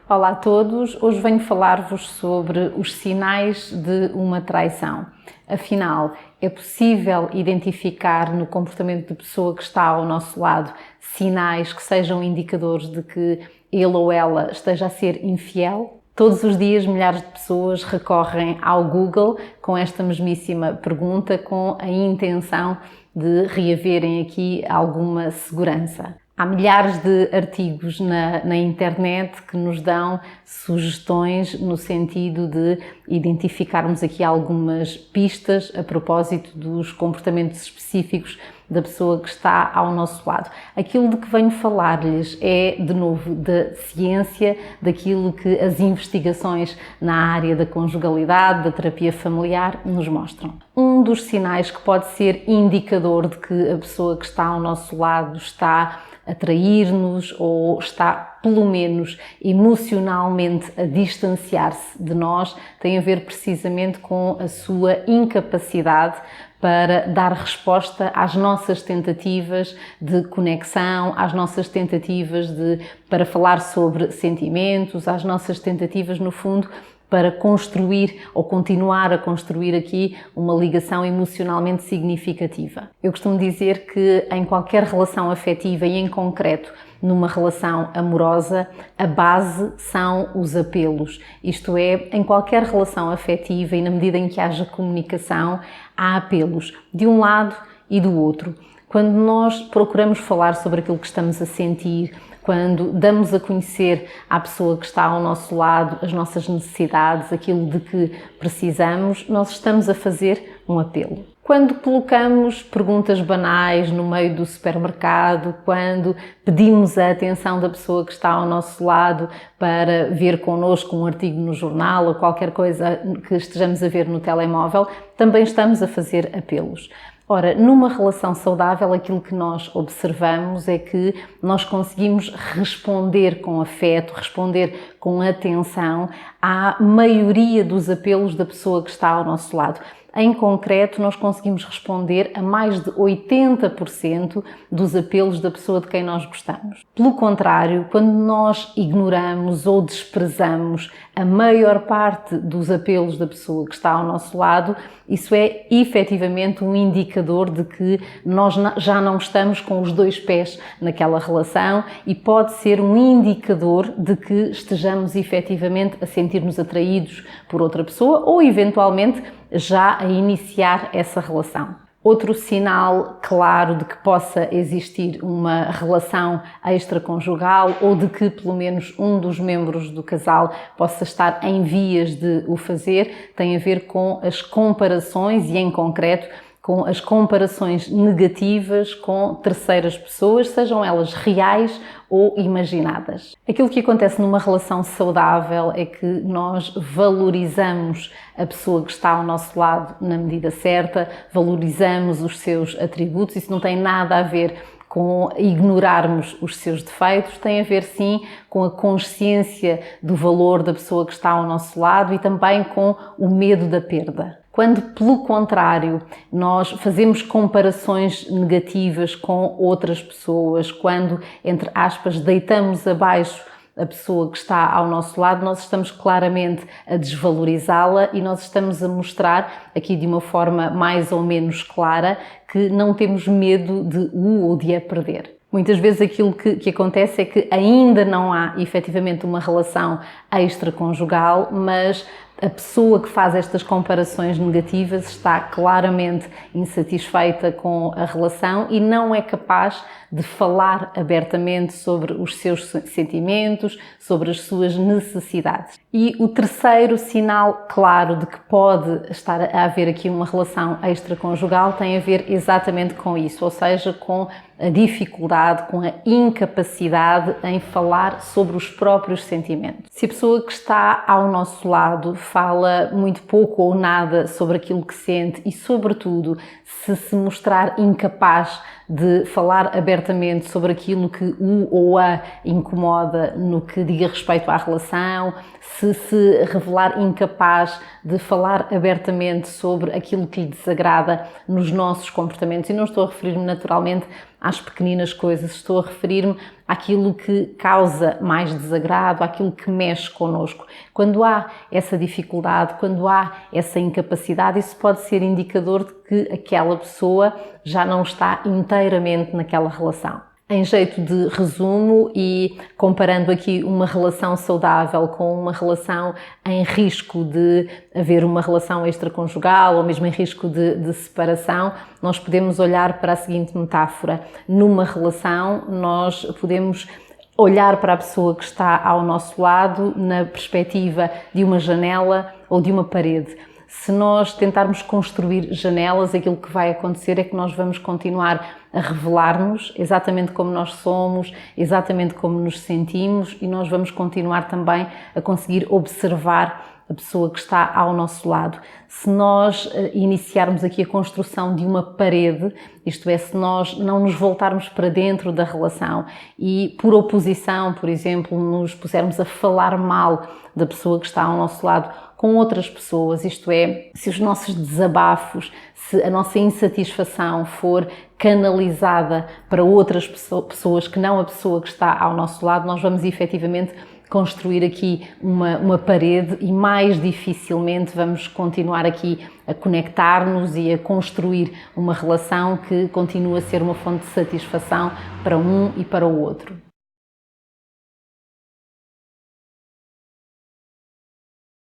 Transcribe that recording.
Olá a todos, hoje venho falar-vos sobre os sinais de uma traição. Afinal, é possível identificar no comportamento da pessoa que está ao nosso lado sinais que sejam indicadores de que ele ou ela esteja a ser infiel? Todos os dias milhares de pessoas recorrem ao Google com esta mesmíssima pergunta, com a intenção de reaverem aqui alguma segurança. Há milhares de artigos na internet que nos dão sugestões no sentido de identificarmos aqui algumas pistas a propósito dos comportamentos específicos da pessoa que está ao nosso lado. Aquilo de que venho falar-lhes é, de novo, da ciência, daquilo que as investigações na área da conjugalidade, da terapia familiar, nos mostram. Um dos sinais que pode ser indicador de que a pessoa que está ao nosso lado está a trair-nos ou está, pelo menos emocionalmente, a distanciar-se de nós, tem a ver precisamente com a sua incapacidade para dar resposta às nossas tentativas de conexão, às nossas tentativas para falar sobre sentimentos, às nossas tentativas, no fundo, para construir ou continuar a construir aqui uma ligação emocionalmente significativa. Eu costumo dizer que em qualquer relação afetiva e em concreto numa relação amorosa, a base são os apelos. Isto é, em qualquer relação afetiva e na medida em que haja comunicação, há apelos de um lado e do outro. Quando nós procuramos falar sobre aquilo que estamos a sentir, quando damos a conhecer à pessoa que está ao nosso lado as nossas necessidades, aquilo de que precisamos, nós estamos a fazer um apelo. Quando colocamos perguntas banais no meio do supermercado, quando pedimos a atenção da pessoa que está ao nosso lado para ver connosco um artigo no jornal ou qualquer coisa que estejamos a ver no telemóvel, também estamos a fazer apelos. Ora, numa relação saudável, aquilo que nós observamos é que nós conseguimos responder com afeto, responder com atenção à maioria dos apelos da pessoa que está ao nosso lado. Em concreto, nós conseguimos responder a mais de 80% dos apelos da pessoa de quem nós gostamos. Pelo contrário, quando nós ignoramos ou desprezamos a maior parte dos apelos da pessoa que está ao nosso lado, isso é efetivamente um indicador de que nós já não estamos com os dois pés naquela relação e pode ser um indicador de que estejamos efetivamente a sentir-nos atraídos por outra pessoa ou eventualmente já a iniciar essa relação. Outro sinal claro de que possa existir uma relação extraconjugal ou de que pelo menos um dos membros do casal possa estar em vias de o fazer tem a ver com as comparações e, em concreto, com as comparações negativas com terceiras pessoas, sejam elas reais ou imaginadas. Aquilo que acontece numa relação saudável é que nós valorizamos a pessoa que está ao nosso lado na medida certa, valorizamos os seus atributos. Isso não tem nada a ver com ignorarmos os seus defeitos, tem a ver sim com a consciência do valor da pessoa que está ao nosso lado e também com o medo da perda. Quando, pelo contrário, nós fazemos comparações negativas com outras pessoas, quando, entre aspas, deitamos abaixo a pessoa que está ao nosso lado, nós estamos claramente a desvalorizá-la e nós estamos a mostrar, aqui de uma forma mais ou menos clara, que não temos medo de ou de a perder. Muitas vezes aquilo que acontece é que ainda não há efetivamente uma relação extraconjugal, mas a pessoa que faz estas comparações negativas está claramente insatisfeita com a relação e não é capaz de falar abertamente sobre os seus sentimentos, sobre as suas necessidades. E o terceiro sinal claro de que pode estar a haver aqui uma relação extraconjugal tem a ver exatamente com isso, ou seja, com a dificuldade, com a incapacidade em falar sobre os próprios sentimentos. Se a pessoa que está ao nosso lado fala muito pouco ou nada sobre aquilo que sente e, sobretudo, se mostrar incapaz de falar abertamente sobre aquilo que o ou a incomoda no que diga respeito à relação, se revelar incapaz de falar abertamente sobre aquilo que lhe desagrada nos nossos comportamentos, e não estou a referir-me naturalmente às pequeninas coisas, estou a referir-me àquilo que causa mais desagrado, àquilo que mexe connosco. Quando há essa dificuldade, quando há essa incapacidade, isso pode ser indicador de que aquela pessoa já não está inteiramente naquela relação. Em jeito de resumo e comparando aqui uma relação saudável com uma relação em risco de haver uma relação extraconjugal ou mesmo em risco de separação, nós podemos olhar para a seguinte metáfora. Numa relação, nós podemos olhar para a pessoa que está ao nosso lado na perspectiva de uma janela ou de uma parede. Se nós tentarmos construir janelas, aquilo que vai acontecer é que nós vamos continuar a revelar-nos exatamente como nós somos, exatamente como nos sentimos, e nós vamos continuar também a conseguir observar a pessoa que está ao nosso lado. Se nós iniciarmos aqui a construção de uma parede, isto é, se nós não nos voltarmos para dentro da relação e, por oposição, por exemplo, nos pusermos a falar mal da pessoa que está ao nosso lado com outras pessoas, isto é, se os nossos desabafos, se a nossa insatisfação for canalizada para outras pessoas que não a pessoa que está ao nosso lado, nós vamos efetivamente construir aqui uma parede e mais dificilmente vamos continuar aqui a conectar-nos e a construir uma relação que continua a ser uma fonte de satisfação para um e para o outro.